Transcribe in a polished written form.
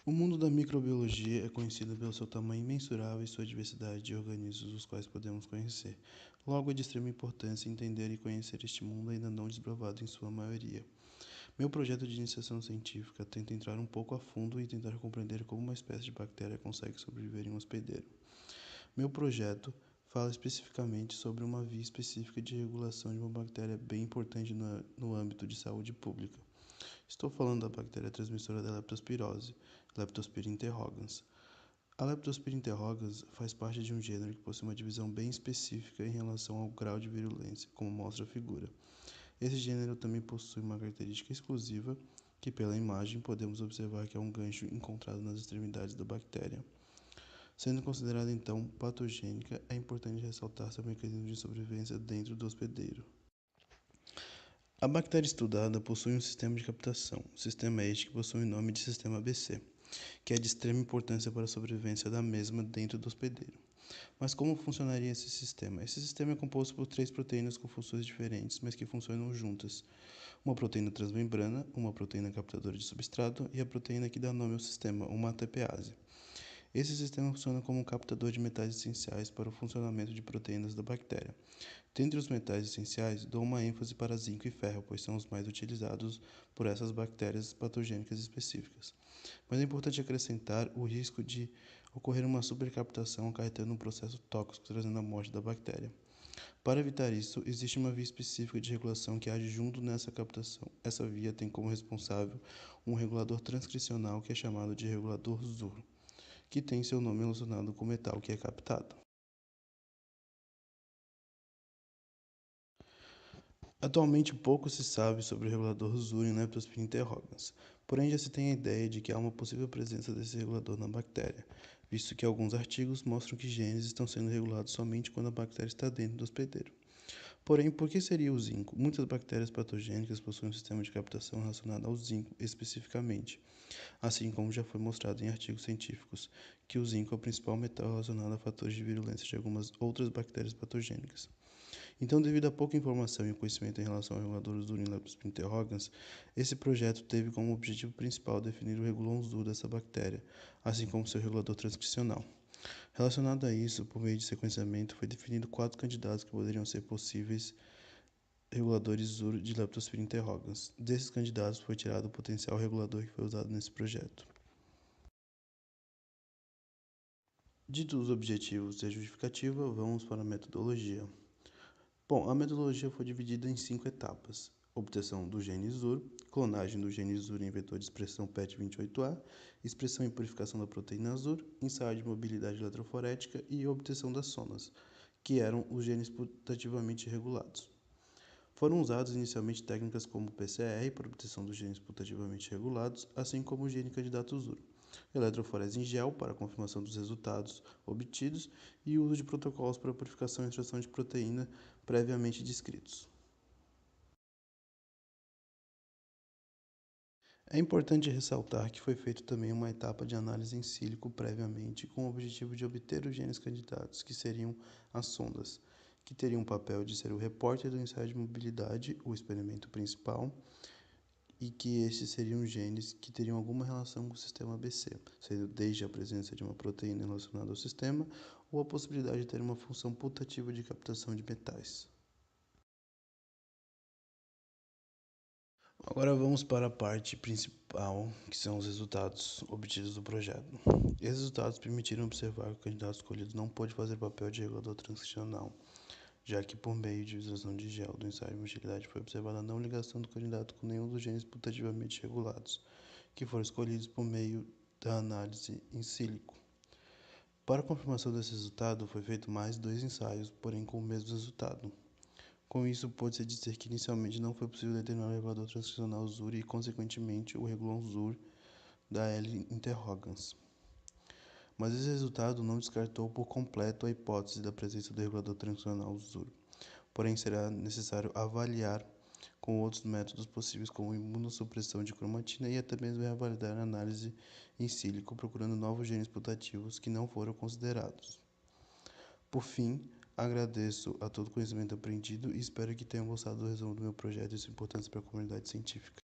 O mundo da microbiologia é conhecido pelo seu tamanho imensurável e sua diversidade de organismos os quais podemos conhecer. Logo, é de extrema importância entender e conhecer este mundo ainda não desbravado em sua maioria. Meu projeto de iniciação científica tenta entrar um pouco a fundo e tentar compreender como uma espécie de bactéria consegue sobreviver em um hospedeiro. Meu projeto fala especificamente sobre uma via específica de regulação de uma bactéria bem importante no âmbito de saúde pública. Estou falando da bactéria transmissora da leptospirose, Leptospira interrogans. A Leptospira interrogans faz parte de um gênero que possui uma divisão bem específica em relação ao grau de virulência, como mostra a figura. Esse gênero também possui uma característica exclusiva, que pela imagem podemos observar que é um gancho encontrado nas extremidades da bactéria. Sendo considerada então patogênica, é importante ressaltar seu mecanismo de sobrevivência dentro do hospedeiro. A bactéria estudada possui um sistema de captação, sistema este que possui o nome de sistema ABC, que é de extrema importância para a sobrevivência da mesma dentro do hospedeiro. Mas como funcionaria esse sistema? Esse sistema é composto por 3 proteínas com funções diferentes, mas que funcionam juntas. Uma proteína transmembrana, uma proteína captadora de substrato e a proteína que dá nome ao sistema, uma ATPase. Esse sistema funciona como um captador de metais essenciais para o funcionamento de proteínas da bactéria. Dentre os metais essenciais, dou uma ênfase para zinco e ferro, pois são os mais utilizados por essas bactérias patogênicas específicas. Mas é importante acrescentar o risco de ocorrer uma supercaptação acarretando um processo tóxico, trazendo a morte da bactéria. Para evitar isso, existe uma via específica de regulação que age junto nessa captação. Essa via tem como responsável um regulador transcricional que é chamado de regulador ZUR, que tem seu nome relacionado com o metal que é captado. Atualmente pouco se sabe sobre o regulador ZUR em Leptospira interrogans, porém já se tem a ideia de que há uma possível presença desse regulador na bactéria, visto que alguns artigos mostram que genes estão sendo regulados somente quando a bactéria está dentro do hospedeiro. Porém, por que seria o zinco? Muitas bactérias patogênicas possuem um sistema de captação relacionado ao zinco especificamente, assim como já foi mostrado em artigos científicos, que o zinco é o principal metal relacionado a fatores de virulência de algumas outras bactérias patogênicas. Então, devido a pouca informação e conhecimento em relação ao regulador ZUR em Leptospira interrogans, esse projeto teve como objetivo principal definir o regulon ZUR dessa bactéria, assim como seu regulador transcricional. Relacionado a isso, por meio de sequenciamento, foi definido 4 candidatos que poderiam ser possíveis reguladores ZUR de Leptospira interrogans. Desses candidatos foi tirado o potencial regulador que foi usado nesse projeto. Dito os objetivos e a justificativa, vamos para a metodologia. Bom, a metodologia foi dividida em 5 etapas: obtenção do gene ZUR, clonagem do gene ZUR em vetor de expressão PET28A, expressão e purificação da proteína ZUR, ensaio de mobilidade eletroforética e obtenção das somas, que eram os genes putativamente regulados. Foram usadas inicialmente técnicas como PCR para obtenção dos genes putativamente regulados, assim como o gene candidato ZUR, eletroforese em gel para a confirmação dos resultados obtidos e o uso de protocolos para purificação e extração de proteína previamente descritos. É importante ressaltar que foi feita também uma etapa de análise em sílico previamente, com o objetivo de obter os genes candidatos, que seriam as sondas, que teriam o papel de ser o repórter do ensaio de mobilidade, o experimento principal, e que estes seriam genes que teriam alguma relação com o sistema ABC, sendo desde a presença de uma proteína relacionada ao sistema ou a possibilidade de ter uma função putativa de captação de metais. Agora vamos para a parte principal, que são os resultados obtidos do projeto. Esses resultados permitiram observar que o candidato escolhido não pôde fazer papel de regulador transcricional, já que por meio de visualização de gel do ensaio de motilidade foi observada a não ligação do candidato com nenhum dos genes putativamente regulados, que foram escolhidos por meio da análise em sílico. Para a confirmação desse resultado, foi feito mais 2 ensaios, porém com o mesmo resultado. Com isso, pode-se dizer que inicialmente não foi possível determinar o regulador transcricional ZUR e, consequentemente, o regulon ZUR da L. interrogans. Mas esse resultado não descartou por completo a hipótese da presença do regulador transcricional ZUR. Porém, será necessário avaliar com outros métodos possíveis, como imunossupressão de cromatina e até mesmo revalidar a análise em sílico, procurando novos genes putativos que não foram considerados. Por fim, agradeço a todo o conhecimento aprendido e espero que tenham gostado do resumo do meu projeto e sua importância para a comunidade científica.